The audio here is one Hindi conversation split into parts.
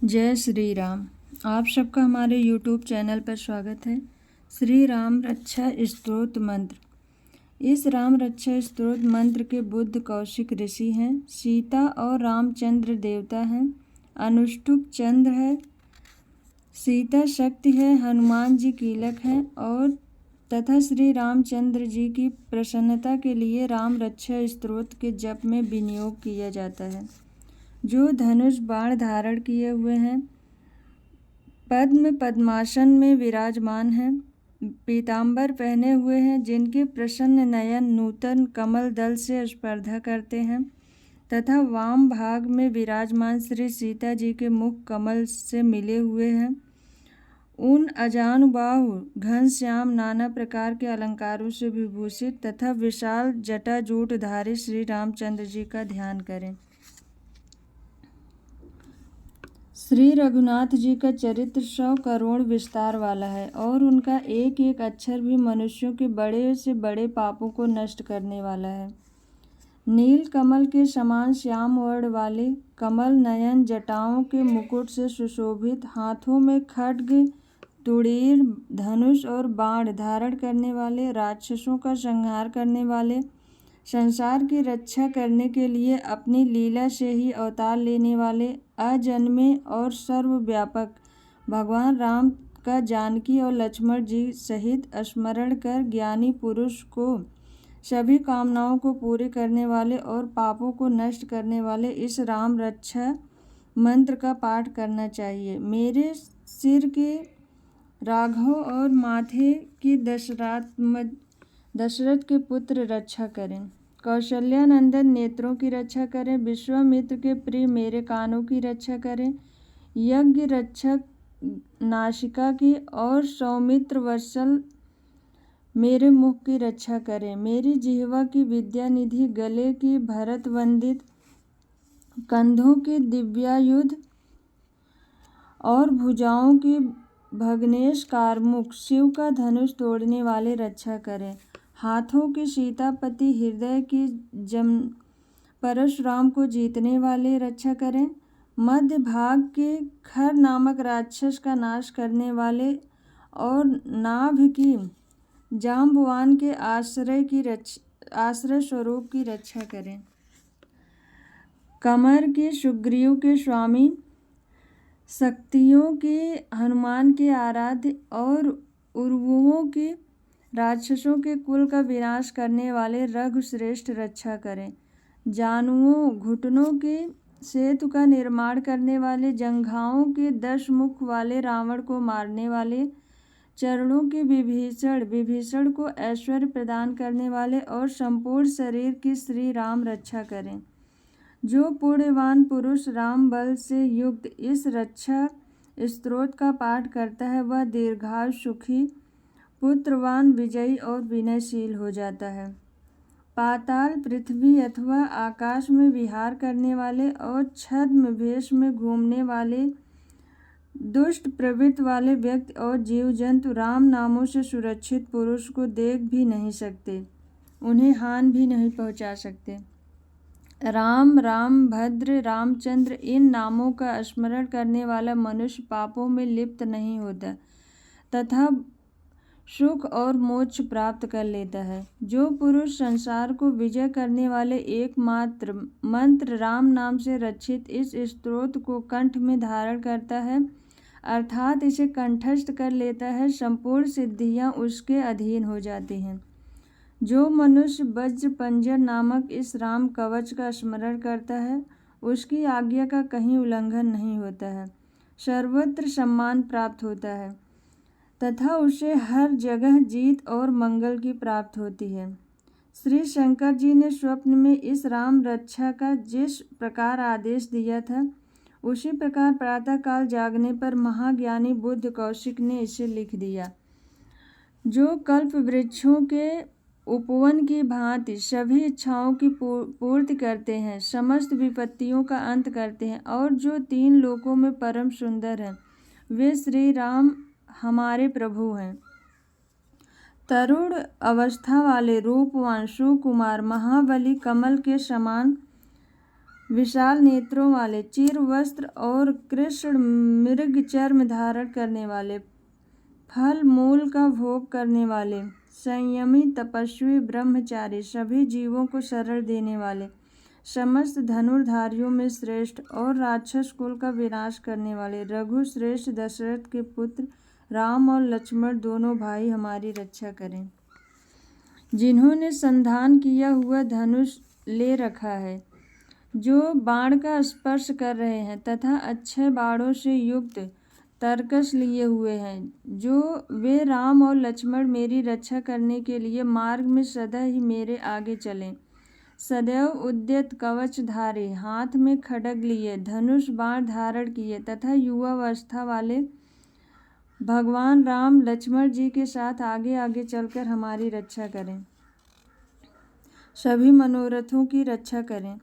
जय श्री राम। आप सबका हमारे YouTube चैनल पर स्वागत है। श्री राम रक्षा स्तोत्र मंत्र। इस राम रक्षा स्तोत्र मंत्र के बुद्ध कौशिक ऋषि हैं, सीता और रामचंद्र देवता हैं, अनुष्टुप चंद्र है, सीता शक्ति है, हनुमान जी कीलक हैं और तथा श्री रामचंद्र जी की प्रसन्नता के लिए राम रक्षा स्तोत्र के जप में विनियोग किया जाता है। जो धनुष बाण धारण किए हुए हैं, पद्म पद्मासन में विराजमान हैं, पीताम्बर पहने हुए हैं, जिनके प्रसन्न नयन नूतन कमल दल से स्पर्धा करते हैं तथा वाम भाग में विराजमान श्री सीता जी के मुख कमल से मिले हुए हैं। उन अजानुबाहु घनश्याम नाना प्रकार के अलंकारों से विभूषित तथा विशाल जटाजूटधारी श्री रामचंद्र जी का ध्यान करें। श्री रघुनाथ जी का चरित्र 100 करोड़ विस्तार वाला है और उनका एक एक अक्षर भी मनुष्यों के बड़े से बड़े पापों को नष्ट करने वाला है। नील कमल के समान श्याम वर्ण वाले, कमल नयन जटाओं के मुकुट से सुशोभित, हाथों में खड्ग तुड़ीर धनुष और बाण धारण करने वाले, राक्षसों का संहार करने वाले, संसार की रक्षा करने के लिए अपनी लीला से ही अवतार लेने वाले, अजन्मे और सर्वव्यापक भगवान राम का जानकी और लक्ष्मण जी सहित स्मरण कर ज्ञानी पुरुष को सभी कामनाओं को पूरे करने वाले और पापों को नष्ट करने वाले इस राम रक्षा मंत्र का पाठ करना चाहिए। मेरे सिर के राघव और माथे की दशरथ के पुत्र रक्षा करें, कौशल्यानंदन नेत्रों की रक्षा करें, विश्वामित्र के प्रिय मेरे कानों की रक्षा करें, यज्ञ रक्षक नासिका की और सौमित्र वत्सल मेरे मुख की रक्षा करें, मेरी जिह्वा की विद्या निधि, गले की भरत वंदित, कंधों की दिव्यायुध और भुजाओं की भग्नेश कारमुख शिव का धनुष तोड़ने वाले रक्षा करें, हाथों की सीतापति, हृदय की परशुराम को जीतने वाले रक्षा करें, मध्य भाग के खर नामक राक्षस का नाश करने वाले और नाभि की जाम्बवान के आश्रय स्वरूप की रक्षा करें, कमर के सुग्रीव के स्वामी, शक्तियों के हनुमान के आराध्य और उर्वों के राक्षसों के कुल का विनाश करने वाले रघुश्रेष्ठ रक्षा करें, जानुओं घुटनों के सेतु का निर्माण करने वाले, जंघाओं के 10 मुख वाले रावण को मारने वाले, चरणों के विभीषण को ऐश्वर्य प्रदान करने वाले और संपूर्ण शरीर की श्री राम रक्षा करें। जो पुण्यवान पुरुष राम बल से युक्त इस रक्षा स्तोत्र का पाठ करता है, वह दीर्घायु, सुखी, पुत्रवान, विजयी और विनयशील हो जाता है। पाताल, पृथ्वी अथवा आकाश में विहार करने वाले और छद्म वेश में घूमने वाले, दुष्ट प्रवृत्ति वाले व्यक्ति और जीव जंतु राम नामों से सुरक्षित पुरुष को देख भी नहीं सकते, उन्हें हानि भी नहीं पहुंचा सकते। राम, रामभद्र, रामचंद्र इन नामों का स्मरण करने वाला मनुष्य पापों में लिप्त नहीं होता तथा सुख और मोक्ष प्राप्त कर लेता है। जो पुरुष संसार को विजय करने वाले एकमात्र मंत्र राम नाम से रचित इस स्तोत्र को कंठ में धारण करता है, अर्थात इसे कंठस्थ कर लेता है, संपूर्ण सिद्धियां उसके अधीन हो जाती हैं। जो मनुष्य वज्र पंजर नामक इस राम कवच का स्मरण करता है, उसकी आज्ञा का कहीं उल्लंघन नहीं होता है, सर्वत्र सम्मान प्राप्त होता है तथा उसे हर जगह जीत और मंगल की प्राप्त होती है। श्री शंकर जी ने स्वप्न में इस राम रक्षा का जिस प्रकार आदेश दिया था, उसी प्रकार प्रातःकाल जागने पर महाज्ञानी बुद्ध कौशिक ने इसे लिख दिया। जो कल्प वृक्षों के उपवन की भांति सभी इच्छाओं की पूर्ति करते हैं, समस्त विपत्तियों का अंत करते हैं और जो 3 लोकों में परम सुंदर हैं, वे श्री राम हमारे प्रभु हैं। तरुण अवस्था वाले रूपवान सुकुमार महाबली, कमल के समान विशाल नेत्रों वाले, चिर वस्त्र और कृष्ण मृग चर्म धारण करने वाले, फल मूल का भोग करने वाले, संयमी तपस्वी ब्रह्मचारी, सभी जीवों को शरण देने वाले, समस्त धनुर्धारियों में श्रेष्ठ और राक्षस कुल का विनाश करने वाले, रघु श्रेष्ठ दशरथ के पुत्र राम और लक्ष्मण दोनों भाई हमारी रक्षा करें, जिन्होंने संधान किया हुआ धनुष ले रखा है, जो बाण का स्पर्श कर रहे हैं तथा अच्छे बाणों से युक्त तरकस लिए हुए हैं, जो वे राम और लक्ष्मण मेरी रक्षा करने के लिए मार्ग में सदा ही मेरे आगे चलें, सदैव उद्यत कवचधारी, हाथ में खड्ग लिए, धनुष बाण धारण किए तथा युवावस्था वाले भगवान राम लक्ष्मण जी के साथ आगे आगे चलकर हमारी रक्षा करें, सभी मनोरथों की रक्षा करें।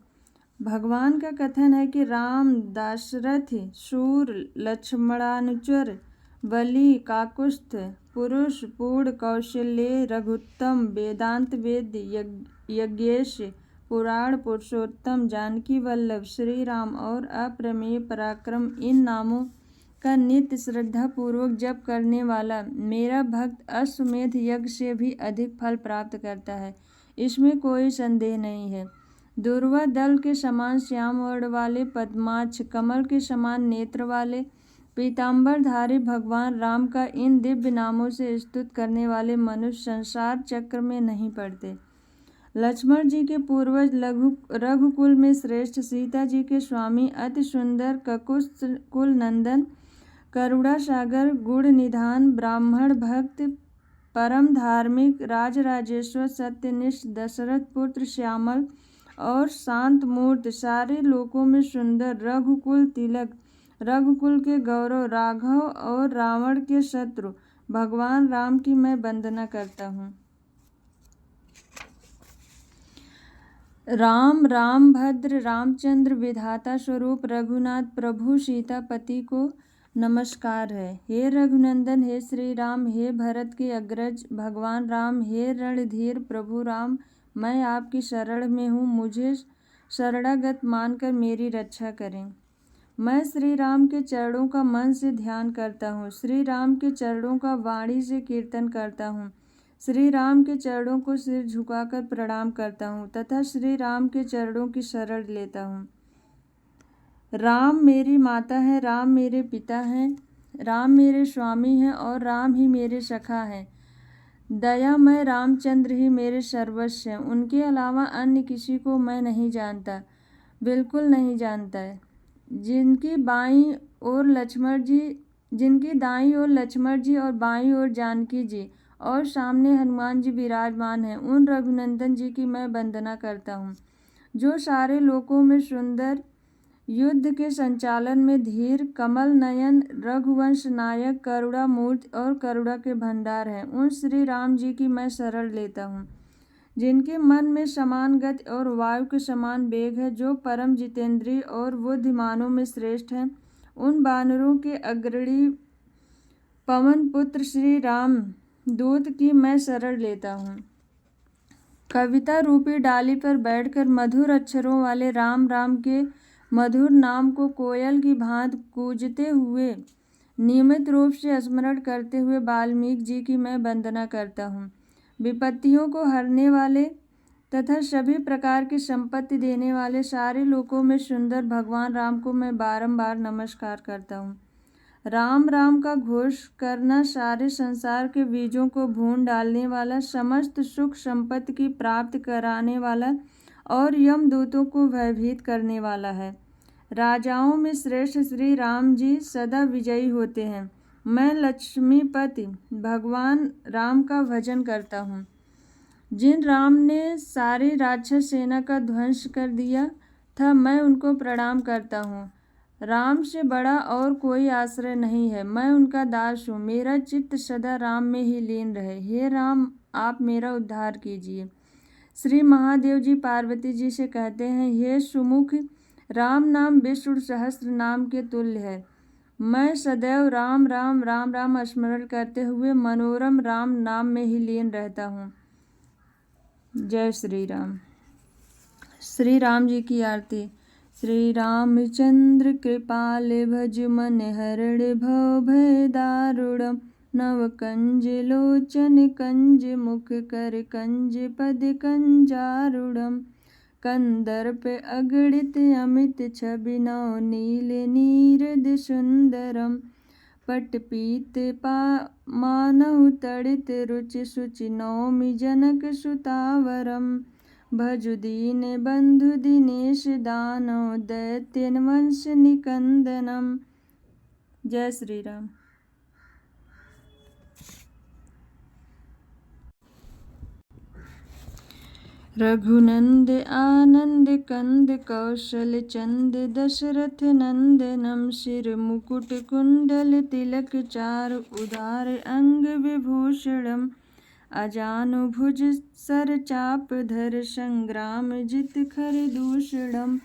भगवान का कथन है कि राम दाशरथ शूर लक्ष्मणानुचर बलि काकुस्थ पुरुष पूर्ण कौशल्य रघुत्तम वेदांत वेद यज्ञेश पुराण पुरुषोत्तम जानकी वल्लभ श्री राम और अप्रमेय पराक्रम, इन नामों का नित्य श्रद्धा पूर्वक जप करने वाला मेरा भक्त अश्वमेध यज्ञ से भी अधिक फल प्राप्त करता है, इसमें कोई संदेह नहीं है। दुर्वा दल के समान श्याम वर्ण वाले, पद्माक्ष कमल के समान नेत्र वाले, पीताम्बरधारी भगवान राम का इन दिव्य नामों से स्तुत करने वाले मनुष्य संसार चक्र में नहीं पड़ते। लक्ष्मण जी के पूर्वज रघुकुल में श्रेष्ठ, सीता जी के स्वामी, अति सुंदर ककुत्स कुल नंदन, करुणा सागर, गुण निधान, ब्राह्मण भक्त, परम धार्मिक, राजराजेश्वर, सत्यनिष्ठ, दशरथ पुत्र, श्यामल और शांत मूर्त, सारे लोकों में सुंदर, रघुकुल तिलक, रघुकुल के गौरव, राघव और रावण के शत्रु भगवान राम की मैं वंदना करता हूँ। राम रामभद्र रामचंद्र विधाता स्वरूप रघुनाथ प्रभु सीतापति को नमस्कार है। हे रघुनंदन, हे श्री राम, हे भरत के अग्रज भगवान राम, हे रणधीर प्रभु राम, मैं आपकी शरण में हूँ, मुझे शरणागत मानकर मेरी रक्षा करें। मैं श्री राम के चरणों का मन से ध्यान करता हूँ, श्री राम के चरणों का वाणी से कीर्तन करता हूँ, श्री राम के चरणों को सिर झुकाकर प्रणाम करता हूँ तथा श्री राम के चरणों की शरण लेता हूँ। राम मेरी माता है, राम मेरे पिता हैं, राम मेरे स्वामी हैं और राम ही मेरे सखा हैं। दयामय रामचंद्र ही मेरे सर्वस्व हैं, उनके अलावा अन्य किसी को मैं नहीं जानता, बिल्कुल नहीं जानता है। जिनकी दाईं ओर लक्ष्मण जी और बाईं ओर जानकी जी और सामने हनुमान जी विराजमान हैं, उन रघुनंदन जी की मैं वंदना करता हूँ, जो सारे लोकों में सुंदर, युद्ध के संचालन में धीर, कमल नयन, रघुवंश नायक, करुणा मूर्ति और करुणा के भंडार हैं। उन श्री राम जी की मैं शरण लेता हूँ, जिनके मन में समान गति और वायु के समान वेग है, जो परम जितेंद्रिय और बुद्धिमानों में श्रेष्ठ हैं। उन वानरों के अग्रणी पवन पुत्र श्री राम दूत की मैं शरण लेता हूँ। कविता रूपी डाली पर बैठकर मधुर अक्षरों वाले राम राम के मधुर नाम को कोयल की भांति कूजते हुए नियमित रूप से स्मरण करते हुए वाल्मीकि जी की मैं वंदना करता हूँ। विपत्तियों को हरने वाले तथा सभी प्रकार की संपत्ति देने वाले, सारे लोकों में सुंदर भगवान राम को मैं बारंबार नमस्कार करता हूँ। राम राम का घोष करना सारे संसार के बीजों को भून डालने वाला, समस्त सुख संपत्ति की प्राप्त कराने वाला और यमदूतों को भयभीत करने वाला है। राजाओं में श्रेष्ठ श्री राम जी सदा विजयी होते हैं। मैं लक्ष्मीपति भगवान राम का भजन करता हूँ। जिन राम ने सारी राक्षस सेना का ध्वंस कर दिया था, मैं उनको प्रणाम करता हूँ। राम से बड़ा और कोई आश्रय नहीं है, मैं उनका दास हूँ, मेरा चित्त सदा राम में ही लीन रहे। हे राम, आप मेरा उद्धार कीजिए। श्री महादेव जी पार्वती जी से कहते हैं, हे सुमुख, राम नाम विष्णु सहस्त्र नाम के तुल्य है। मैं सदैव राम राम राम राम स्मरण करते हुए मनोरम राम नाम में ही लीन रहता हूँ। जय श्री राम। श्री राम जी की आरती। श्री रामचंद्र कृपाल भज मन हरण भव भय दारुणम। नव कंज लोचन कंज मुख कर कंज पद कंजारुणम। कंदर्प अगणित अमित छवि नव नील नीरद सुंदरम। पटपीत मानहु तड़ित रुचि शुचि नौमि जनक सुतावरम। भजु दीन बंधु दिनेश दानव दैत्यन वंश निकंदनम। जय श्री राम। रघुनंद आनंद कंद कौशल चंद दशरथ नंदनम। सिर मुकुट कुंडल तिलक चारु उदार अंग विभूषणम। अजानु भुज सर चाप धर संग्राम जित खर दूषणम।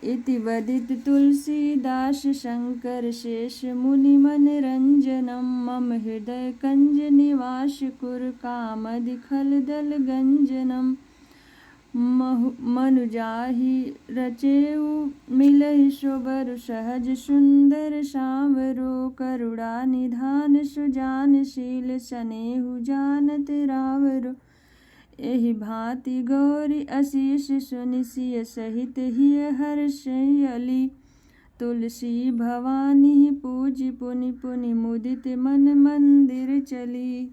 इति वदित तुलसीदास शंकर शेष मुनि मन रंजनम। मम हृदय कंज निवास कुर कामदि खल दल गंजनम। मनुजाहि रचेउ मिलहि सुबर सहज सुंदर सांवरो। करुणा निधान सुजान शील सनेहु जानत रावरो। एहि भांति गौरी असीस सुनि सिय सहित हिय हर्षयली। तुलसी भवानी पूजि पुनि पुनि मुदित मन मंदिर चली।